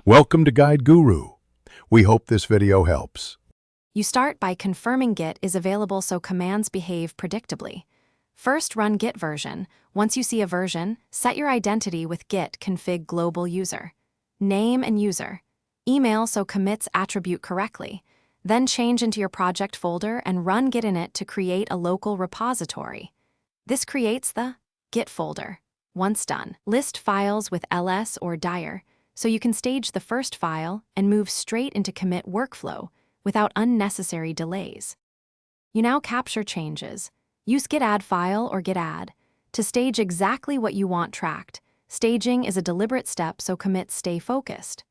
Welcome to Guide Guru. We hope this video helps. You start by confirming Git is available so commands behave predictably. First, run Git version. Once you see a version, set your identity with Git config global user. Name and user. Email so commits attribute correctly. Then change into your project folder and run Git in it to create a local repository. This creates the Git folder. Once done, list files with ls or dir, so you can stage the first file and move straight into commit workflow without unnecessary delays. You now capture changes. Use git add file or git add to stage exactly what you want tracked. Staging is a deliberate step so commits stay focused.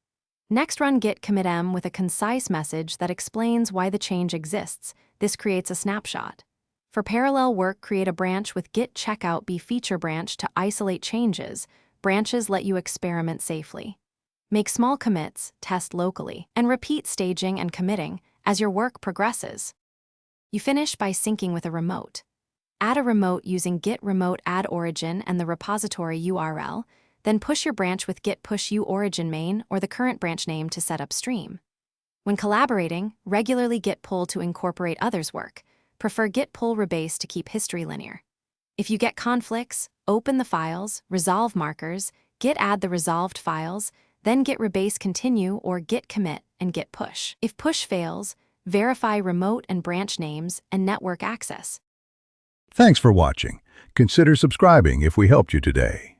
Next, run git commit m with a concise message that explains why the change exists. This creates a snapshot. For parallel work, create a branch with git checkout be feature branch to isolate changes. Branches let you experiment safely. Make small commits, test locally, and repeat staging and committing as your work progresses. You finish by syncing with a remote. Add a remote using git remote add origin and the repository URL, then push your branch with git push uorigin main or the current branch name to set up stream. When collaborating, regularly git pull to incorporate others' work. Prefer git pull rebase to keep history linear. If you get conflicts, open the files, resolve markers, git add the resolved files, then git rebase continue or git commit and git push. If push fails, verify remote and branch names and network access. Thanks for watching. Consider subscribing if we helped you today.